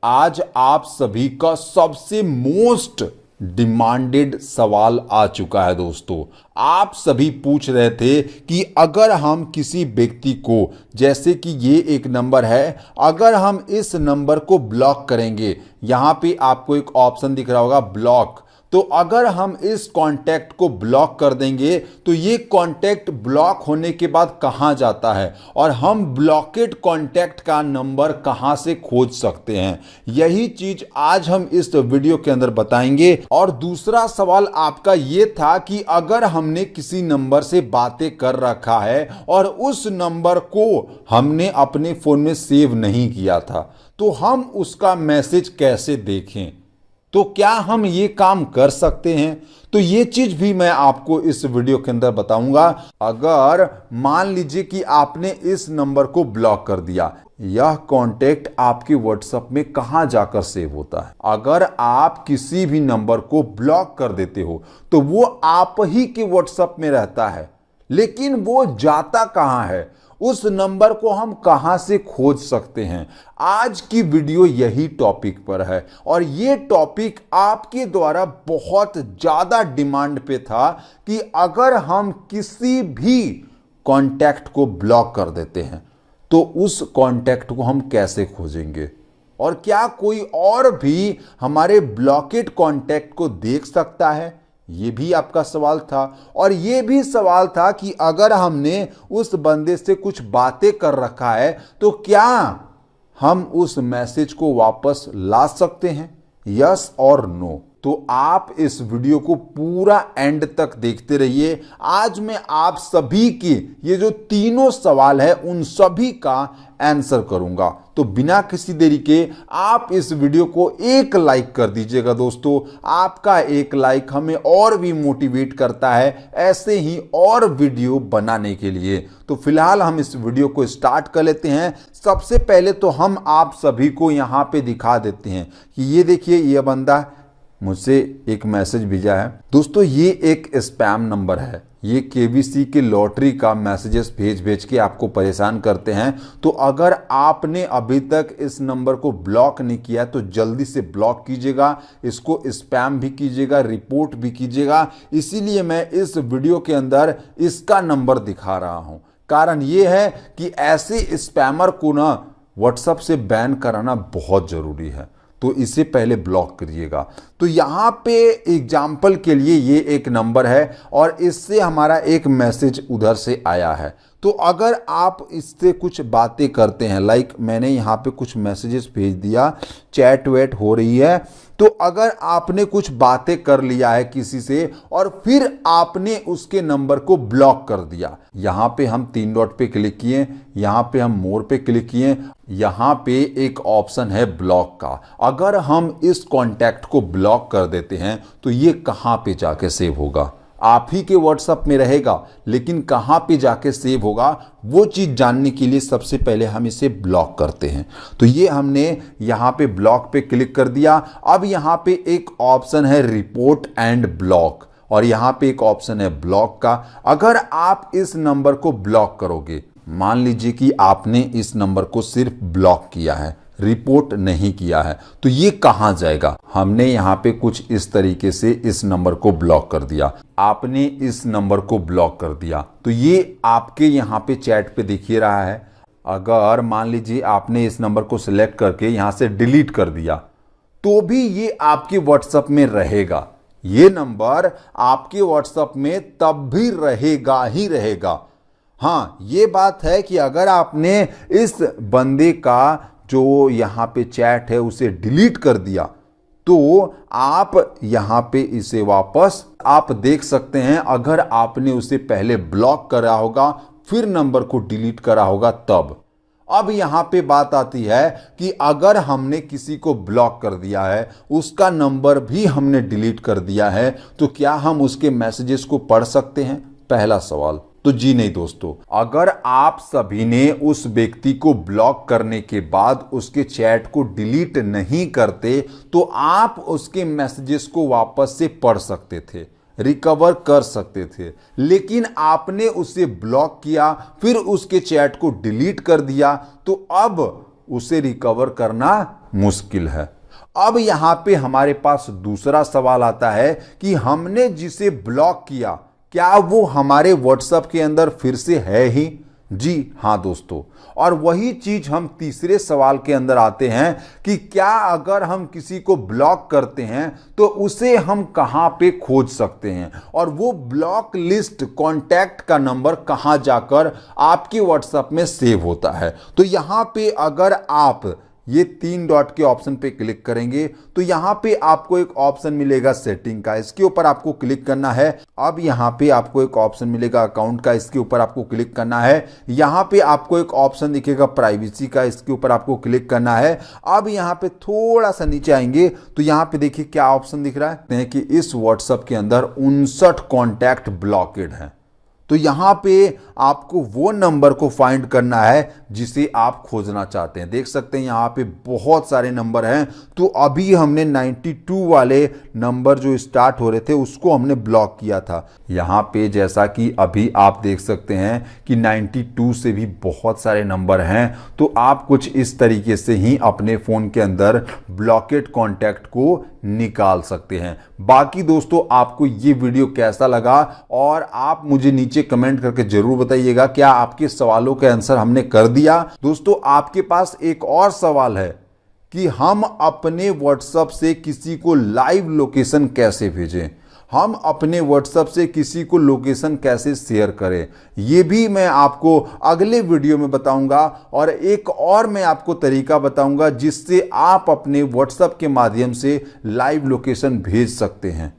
आज आप सभी का सबसे मोस्ट डिमांडेड सवाल आ चुका है दोस्तों। आप सभी पूछ रहे थे कि अगर हम किसी व्यक्ति को, जैसे कि ये एक नंबर है, अगर हम इस नंबर को ब्लॉक करेंगे, यहां पे आपको एक ऑप्शन दिख रहा होगा ब्लॉक, तो अगर हम इस कांटेक्ट को ब्लॉक कर देंगे तो ये कांटेक्ट ब्लॉक होने के बाद कहां जाता है और हम ब्लॉकेड कांटेक्ट का नंबर कहां से खोज सकते हैं, यही चीज आज हम इस वीडियो के अंदर बताएंगे। और दूसरा सवाल आपका ये था कि अगर हमने किसी नंबर से बातें कर रखा है और उस नंबर को हमने अपने फोन में सेव नहीं किया था तो हम उसका मैसेज कैसे देखें, तो क्या हम ये काम कर सकते हैं, तो ये चीज भी मैं आपको इस वीडियो के अंदर बताऊंगा। अगर मान लीजिए कि आपने इस नंबर को ब्लॉक कर दिया, यह कांटेक्ट आपके व्हाट्सएप में कहां जाकर सेव होता है। अगर आप किसी भी नंबर को ब्लॉक कर देते हो तो वो आप ही के व्हाट्सएप में रहता है, लेकिन वो जाता कहां है, उस नंबर को हम कहां से खोज सकते हैं। आज की वीडियो यही टॉपिक पर है और ये टॉपिक आपके द्वारा बहुत ज्यादा डिमांड पे था कि अगर हम किसी भी कांटेक्ट को ब्लॉक कर देते हैं तो उस कांटेक्ट को हम कैसे खोजेंगे और क्या कोई और भी हमारे ब्लॉकेड कांटेक्ट को देख सकता है, ये भी आपका सवाल था। और ये भी सवाल था कि अगर हमने उस बंदे से कुछ बातें कर रखा है तो क्या हम उस मैसेज को वापस ला सकते हैं, यस और नो। तो आप इस वीडियो को पूरा एंड तक देखते रहिए। आज मैं आप सभी के ये जो तीनों सवाल है उन सभी का आंसर करूंगा, तो बिना किसी देरी के आप इस वीडियो को एक लाइक कर दीजिएगा दोस्तों। आपका एक लाइक हमें और भी मोटिवेट करता है ऐसे ही और वीडियो बनाने के लिए। तो फिलहाल हम इस वीडियो को स्टार्ट कर लेते हैं। सबसे पहले तो हम आप सभी को यहां पे दिखा देते हैं कि ये देखिए, ये बंदा मुझसे एक मैसेज भेजा है दोस्तों। ये एक स्पैम नंबर है, ये केबीसी के लॉटरी का मैसेजेस भेज भेज के आपको परेशान करते हैं। तो अगर आपने अभी तक इस नंबर को ब्लॉक नहीं किया तो जल्दी से ब्लॉक कीजिएगा, इसको स्पैम भी कीजिएगा, रिपोर्ट भी कीजिएगा। इसीलिए मैं इस वीडियो के अंदर इसका नंबर दिखा रहा हूं। कारण ये है कि ऐसे स्पैमर को ना व्हाट्सएप से बैन कराना बहुत जरूरी है, तो इसे पहले ब्लॉक करिएगा। तो यहां पे एग्जाम्पल के लिए ये एक नंबर है और इससे हमारा एक मैसेज उधर से आया है। तो अगर आप इससे कुछ बातें करते हैं, लाइक मैंने यहाँ पे कुछ मैसेजेस भेज दिया, चैट वैट हो रही है, तो अगर आपने कुछ बातें कर लिया है किसी से और फिर आपने उसके नंबर को ब्लॉक कर दिया, यहाँ पे हम 3 डॉट पे क्लिक किए, यहाँ पे हम मोर पे क्लिक किए, यहाँ पे एक ऑप्शन है ब्लॉक का। अगर हम इस कॉन्टैक्ट को ब्लॉक कर देते हैं तो ये कहाँ पे जाके सेव होगा, आप ही के व्हाट्सएप में रहेगा, लेकिन कहां पे जाके सेव होगा वो चीज जानने के लिए सबसे पहले हम इसे ब्लॉक करते हैं। तो ये हमने यहां पे ब्लॉक पे क्लिक कर दिया। अब यहां पे एक ऑप्शन है रिपोर्ट एंड ब्लॉक और यहां पे एक ऑप्शन है ब्लॉक का। अगर आप इस नंबर को ब्लॉक करोगे, मान लीजिए कि आपने इस नंबर को सिर्फ ब्लॉक किया है, रिपोर्ट नहीं किया है, तो ये कहां जाएगा। हमने यहां पे कुछ इस तरीके से इस नंबर को ब्लॉक कर दिया, आपने इस नंबर को ब्लॉक कर दिया, तो ये आपके यहां पे चैट पे दिख ही रहा है। अगर मान लीजिए आपने इस नंबर को सिलेक्ट करके यहां से डिलीट कर दिया तो भी ये आपके व्हाट्सएप में रहेगा, ये नंबर आपके व्हाट्सएप में तब भी रहेगा ही रहेगा। हाँ, ये बात है कि अगर आपने इस बंदे का जो यहाँ पे चैट है उसे डिलीट कर दिया तो आप यहाँ पे इसे वापस आप देख सकते हैं। अगर आपने उसे पहले ब्लॉक करा होगा फिर नंबर को डिलीट करा होगा तब। अब यहाँ पे बात आती है कि अगर हमने किसी को ब्लॉक कर दिया है, उसका नंबर भी हमने डिलीट कर दिया है, तो क्या हम उसके मैसेजेस को पढ़ सकते हैं, पहला सवाल। तो जी नहीं दोस्तों, अगर आप सभी ने उस व्यक्ति को ब्लॉक करने के बाद उसके चैट को डिलीट नहीं करते तो आप उसके मैसेजेस को वापस से पढ़ सकते थे, रिकवर कर सकते थे, लेकिन आपने उसे ब्लॉक किया फिर उसके चैट को डिलीट कर दिया तो अब उसे रिकवर करना मुश्किल है। अब यहां पे हमारे पास दूसरा सवाल आता है कि हमने जिसे ब्लॉक किया क्या वो हमारे व्हाट्सएप के अंदर फिर से है ही? जी हां दोस्तों, और वही चीज हम तीसरे सवाल के अंदर आते हैं कि क्या अगर हम किसी को ब्लॉक करते हैं तो उसे हम कहां पे खोज सकते हैं, और वो ब्लॉक लिस्ट कॉन्टैक्ट का नंबर कहां जाकर आपके व्हाट्सएप में सेव होता है। तो यहां पे अगर आप ये 3 डॉट के ऑप्शन पे क्लिक करेंगे तो यहां पे आपको एक ऑप्शन मिलेगा सेटिंग का, इसके ऊपर आपको क्लिक करना है। अब यहां पे आपको एक ऑप्शन मिलेगा अकाउंट का, इसके ऊपर आपको क्लिक करना है। यहां पे आपको एक ऑप्शन दिखेगा प्राइवेसी का, इसके ऊपर आपको क्लिक करना है। अब यहां पे थोड़ा सा नीचे आएंगे तो यहां पे देखिए क्या ऑप्शन दिख रहा है कि इस व्हाट्सएप के अंदर 59 कॉन्टैक्ट ब्लॉकेड है। तो यहां पे आपको वो नंबर को फाइंड करना है जिसे आप खोजना चाहते हैं। देख सकते हैं यहां पे बहुत सारे नंबर हैं। तो अभी हमने 92 वाले नंबर जो स्टार्ट हो रहे थे उसको हमने ब्लॉक किया था। यहां पे जैसा कि अभी आप देख सकते हैं कि 92 से भी बहुत सारे नंबर हैं। तो आप कुछ इस तरीके से ही अपने फोन के अंदर ब्लॉकेड कॉन्टैक्ट को निकाल सकते हैं। बाकी दोस्तों आपको ये वीडियो कैसा लगा और आप मुझे नीचे कमेंट करके जरूर बताइएगा। क्या आपके सवालों के आंसर हमने कर दिया? दोस्तों आपके पास एक और सवाल है कि हम अपने व्हाट्सएप से किसी को लाइव लोकेशन कैसे भेजें, हम अपने व्हाट्सएप से किसी को लोकेशन कैसे शेयर करें, ये भी मैं आपको अगले वीडियो में बताऊंगा। और एक और मैं आपको तरीका बताऊंगा जिससे आप अपने व्हाट्सएप के माध्यम से लाइव लोकेशन भेज सकते हैं।